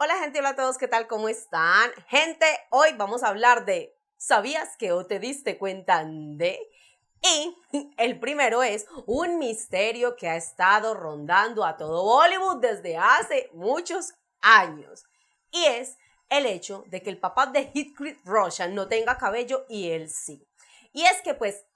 Hola gente, hola a todos, ¿qué tal? ¿Cómo están? Gente, hoy vamos a hablar de ¿sabías que o te diste cuenta de? Y el primero es un misterio que ha estado rondando a todo Bollywood desde hace muchos años. Y es el hecho de que el papá de Hrithik Roshan no tenga cabello y él sí. Y es que pues,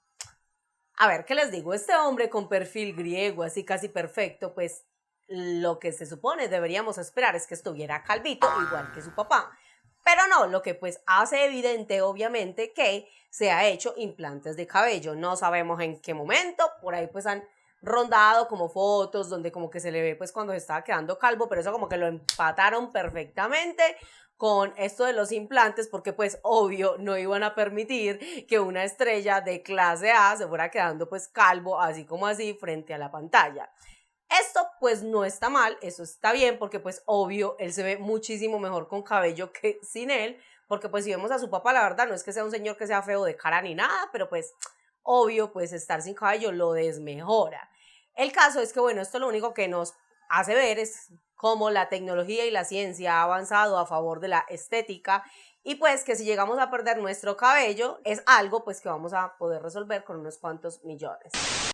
a ver, ¿qué les digo? Este hombre con perfil griego, así casi perfecto, pues lo que se supone deberíamos esperar es que estuviera calvito, igual que su papá. Pero no, lo que pues hace evidente obviamente que se ha hecho implantes de cabello. No sabemos en qué momento, por ahí pues han rondado como fotos donde como que se le ve pues cuando se estaba quedando calvo, pero eso como que lo empataron perfectamente con esto de los implantes porque pues obvio no iban a permitir que una estrella de clase A se fuera quedando pues calvo así como así frente a la pantalla. Esto pues no está mal, eso está bien porque pues obvio él se ve muchísimo mejor con cabello que sin él, porque pues si vemos a su papá la verdad no es que sea un señor que sea feo de cara ni nada, pero pues obvio pues estar sin cabello lo desmejora. El caso es que bueno, esto lo único que nos hace ver es cómo la tecnología y la ciencia ha avanzado a favor de la estética y pues que si llegamos a perder nuestro cabello es algo pues que vamos a poder resolver con unos cuantos millones.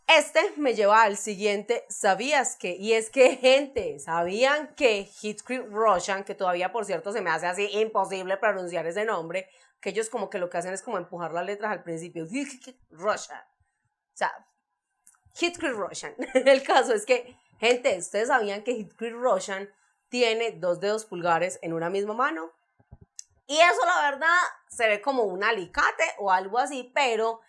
Este me lleva al siguiente, ¿sabías que? Y es que, gente, ¿sabían que Hrithik Roshan, que todavía por cierto se me hace así imposible pronunciar ese nombre, que ellos como que lo que hacen es como empujar las letras al principio, Hrithik Roshan, o sea, Hrithik Roshan. El caso es que, gente, ¿ustedes sabían que Hrithik Roshan tiene 2 dedos pulgares en una misma mano? Y eso la verdad se ve como un alicate o algo así, pero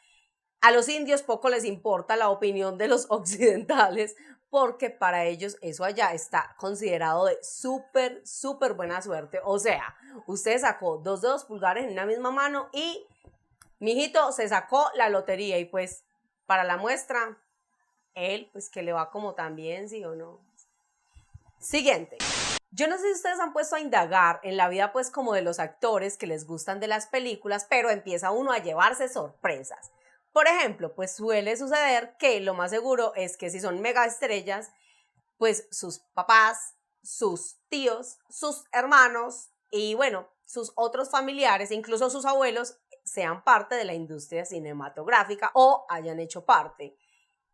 a los indios poco les importa la opinión de los occidentales porque para ellos eso allá está considerado de súper buena suerte. O sea, usted sacó 2 dedos pulgares en una misma mano y mijito se sacó la lotería y pues para la muestra, él pues que le va como tan bien, ¿sí o no? Siguiente. Yo no sé si ustedes han puesto a indagar en la vida pues como de los actores que les gustan de las películas, pero empieza uno a llevarse sorpresas. Por ejemplo, pues suele suceder que lo más seguro es que si son mega estrellas, pues sus papás, sus tíos, sus hermanos y bueno, sus otros familiares, incluso sus abuelos, sean parte de la industria cinematográfica o hayan hecho parte.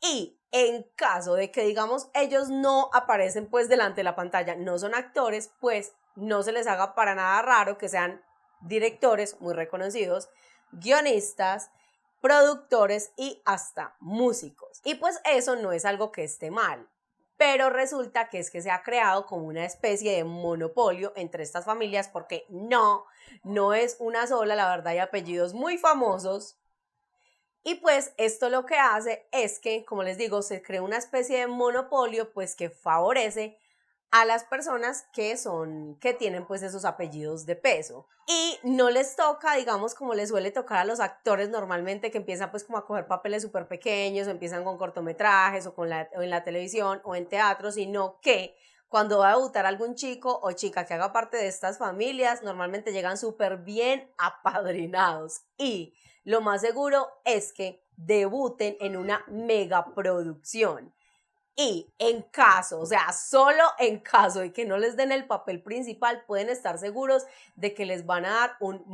Y en caso de que, digamos, ellos no aparecen pues delante de la pantalla, no son actores, pues no se les haga para nada raro que sean directores muy reconocidos, guionistas, productores y hasta músicos. Y pues eso no es algo que esté mal, pero resulta que es que se ha creado como una especie de monopolio entre estas familias porque no es una sola, la verdad hay apellidos muy famosos. Y pues esto lo que hace es que, como les digo, se crea una especie de monopolio pues que favorece a las personas que tienen pues esos apellidos de peso. Y no les toca, digamos, como les suele tocar a los actores normalmente que empiezan pues como a coger papeles súper pequeños o empiezan con cortometrajes o en la televisión o en teatro, sino que cuando va a debutar algún chico o chica que haga parte de estas familias, normalmente llegan súper bien apadrinados y lo más seguro es que debuten en una megaproducción. Y en caso, o sea, solo en caso de que no les den el papel principal, pueden estar seguros de que les van a dar un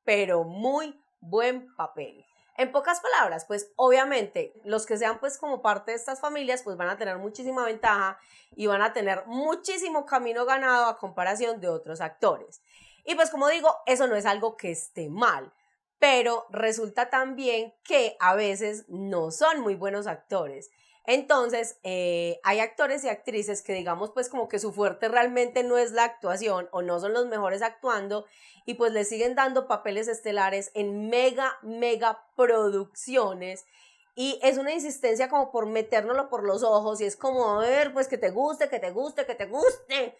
pero muy buen papel. En pocas palabras, pues obviamente los que sean pues como parte de estas familias pues van a tener muchísima ventaja y van a tener muchísimo camino ganado a comparación de otros actores. Y pues como digo, eso no es algo que esté mal, pero resulta también que a veces no son muy buenos actores. Entonces, hay actores y actrices que digamos pues como que su fuerte realmente no es la actuación o no son los mejores actuando y pues les siguen dando papeles estelares en mega producciones y es una insistencia como por metérnoslo por los ojos y es como, a ver, pues que te guste, que te guste, que te guste.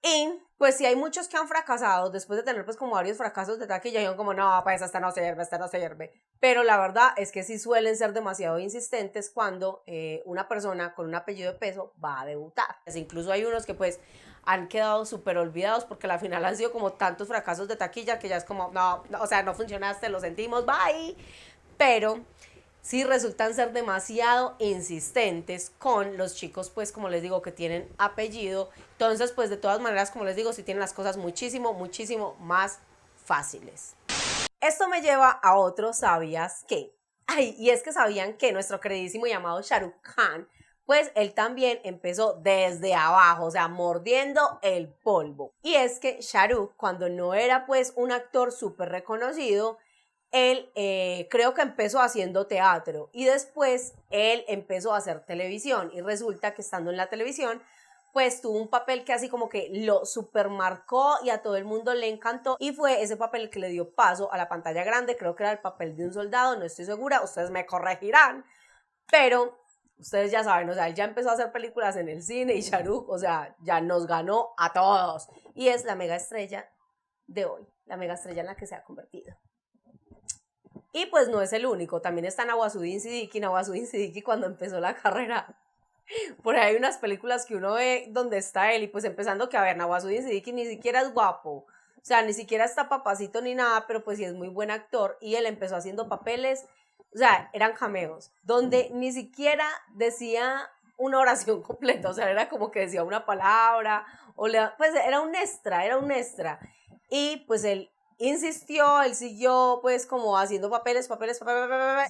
Y pues sí hay muchos que han fracasado después de tener pues como varios fracasos de taquilla y son como, no, pues esta no sirve. Pero la verdad es que sí suelen ser demasiado insistentes cuando una persona con un apellido de peso va a debutar. Incluso hay unos que pues han quedado súper olvidados porque al final han sido como tantos fracasos de taquilla que ya es como, no, o sea, no funcionaste, lo sentimos, bye. Pero sí resultan ser demasiado insistentes con los chicos, pues como les digo, que tienen apellido. Entonces, pues de todas maneras, como les digo, sí tienen las cosas muchísimo, muchísimo más fáciles. Esto me lleva a otro ¿sabías qué? Ay, y es que sabían que nuestro queridísimo y amado Shah Rukh Khan, pues él también empezó desde abajo, o sea, mordiendo el polvo. Y es que Shah Rukh, cuando no era pues un actor súper reconocido, él creo que empezó haciendo teatro y después él empezó a hacer televisión y resulta que estando en la televisión pues tuvo un papel que así como que lo supermarcó y a todo el mundo le encantó y fue ese papel el que le dio paso a la pantalla grande, creo que era el papel de un soldado, no estoy segura, ustedes me corregirán, pero ustedes ya saben, o sea, él ya empezó a hacer películas en el cine y Shah Rukh, o sea, ya nos ganó a todos y es la mega estrella de hoy, la mega estrella en la que se ha convertido. Y pues no es el único, también está Nawazuddin Siddiqui. Nawazuddin Siddiqui cuando empezó la carrera, por ahí hay unas películas que uno ve donde está él y pues empezando que a ver, Nawazuddin Siddiqui ni siquiera es guapo, o sea, ni siquiera está papacito ni nada, pero pues sí es muy buen actor y él empezó haciendo papeles, o sea, eran cameos, donde ni siquiera decía una oración completa, o sea, era como que decía una palabra, pues era un extra, y pues él insistió, él siguió pues como haciendo papeles,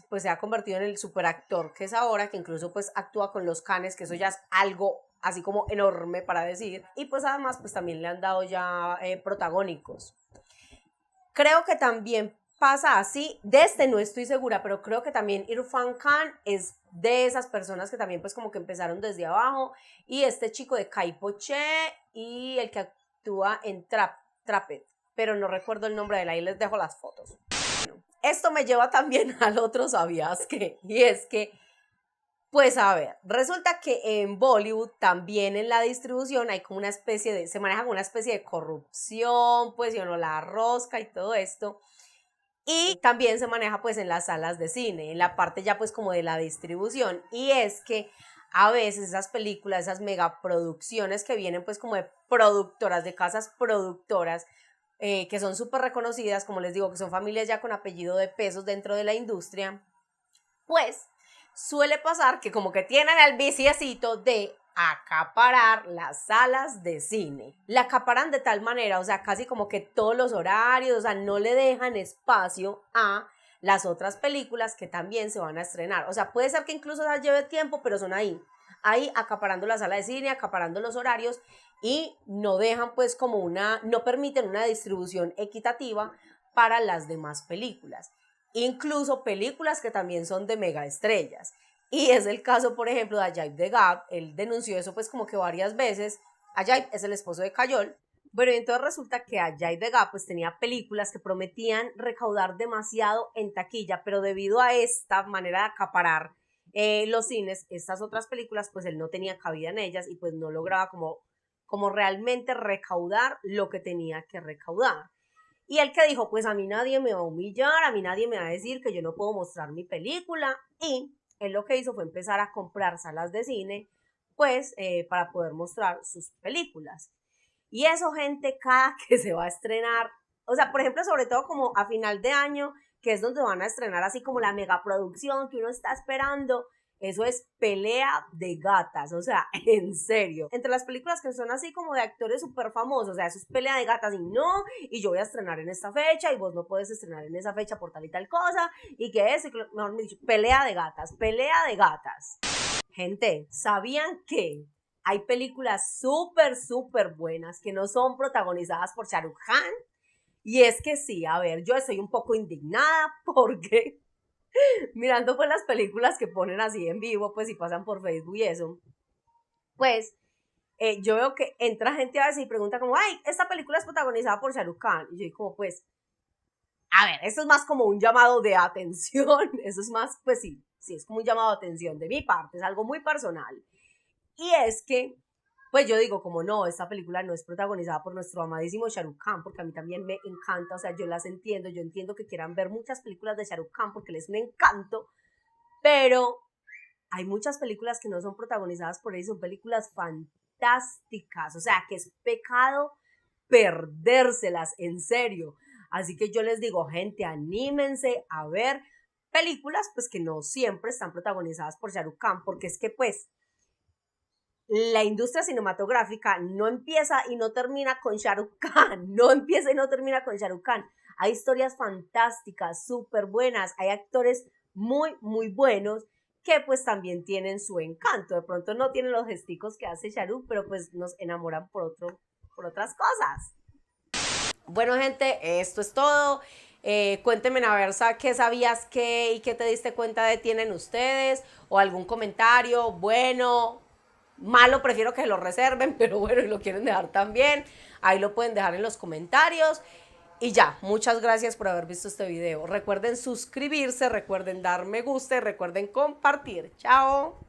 pues se ha convertido en el superactor que es ahora, que incluso pues actúa con los Canes, que eso ya es algo así como enorme para decir, y pues además pues también le han dado ya protagónicos. Creo que también pasa así, de este no estoy segura, pero creo que también Irfan Khan es de esas personas que también pues como que empezaron desde abajo, y este chico de Kai Poche y el que actúa en Trapped, pero no recuerdo el nombre de él, ahí les dejo las fotos. Bueno, esto me lleva también al otro ¿sabías qué? Y es que, pues a ver, resulta que en Bollywood también en la distribución hay como una especie de, se maneja como una especie de corrupción, pues y no la rosca y todo esto. Y también se maneja pues en las salas de cine, en la parte ya pues como de la distribución. Y es que a veces esas películas, esas megaproducciones que vienen pues como de productoras, de casas productoras, que son súper reconocidas, como les digo, que son familias ya con apellido de pesos dentro de la industria, pues suele pasar que como que tienen el viciecito de acaparar las salas de cine. La acaparan de tal manera, o sea, casi como que todos los horarios, o sea, no le dejan espacio a las otras películas que también se van a estrenar. O sea, puede ser que incluso las lleve tiempo, pero son ahí acaparando la sala de cine, acaparando los horarios y no dejan pues como no permiten una distribución equitativa para las demás películas. Incluso películas que también son de mega estrellas. Y es el caso, por ejemplo, de Ajay Devgan. Él denunció eso pues como que varias veces. Ajay es el esposo de Kajol. Bueno, y entonces resulta que Ajay Devgan pues tenía películas que prometían recaudar demasiado en taquilla, pero debido a esta manera de acaparar los cines, estas otras películas, pues él no tenía cabida en ellas y pues no lograba como realmente recaudar lo que tenía que recaudar. Y él que dijo, pues a mí nadie me va a humillar, a mí nadie me va a decir que yo no puedo mostrar mi película. Y él lo que hizo fue empezar a comprar salas de cine, pues para poder mostrar sus películas. Y eso, gente, cada que se va a estrenar, o sea, por ejemplo, sobre todo como a final de año, que es donde van a estrenar así como la megaproducción que uno está esperando, eso es pelea de gatas, o sea, en serio. Entre las películas que son así como de actores súper famosos, o sea, eso es pelea de gatas y no, y yo voy a estrenar en esta fecha y vos no puedes estrenar en esa fecha por tal y tal cosa, y que es, mejor dicho, pelea de gatas, pelea de gatas. Gente, ¿sabían que hay películas súper buenas que no son protagonizadas por Shah Rukh Khan? Y es que sí, a ver, yo estoy un poco indignada porque mirando pues las películas que ponen así en vivo, pues si pasan por Facebook y eso, pues yo veo que entra gente a veces y pregunta como, ay, esta película es protagonizada por Shah Rukh Khan. Y yo digo como, pues, a ver, esto es más como un llamado de atención, eso es más, pues sí, es como un llamado de atención de mi parte, es algo muy personal. Y es que, pues yo digo, como no, esta película no es protagonizada por nuestro amadísimo Shah Rukh Khan, porque a mí también me encanta, o sea, yo las entiendo, yo entiendo que quieran ver muchas películas de Shah Rukh Khan porque les es un encanto, pero hay muchas películas que no son protagonizadas por él, son películas fantásticas, o sea, que es pecado perdérselas, en serio. Así que yo les digo, gente, anímense a ver películas pues que no siempre están protagonizadas por Shah Rukh Khan, porque es que pues la industria cinematográfica no empieza y no termina con Shah Rukh Khan, no empieza y no termina con Shah Rukh Khan. Hay historias fantásticas, súper buenas, hay actores muy, muy buenos que pues también tienen su encanto. De pronto no tienen los gesticos que hace Shah Rukh, pero pues nos enamoran por otras cosas. Bueno, gente, esto es todo. Cuéntenme a ver qué sabías que y qué te diste cuenta de tienen ustedes, o algún comentario bueno, malo, prefiero que lo reserven, pero bueno, y lo quieren dejar también, ahí lo pueden dejar en los comentarios. Y ya, muchas gracias por haber visto este video. Recuerden suscribirse, recuerden dar me gusta y recuerden compartir. Chao.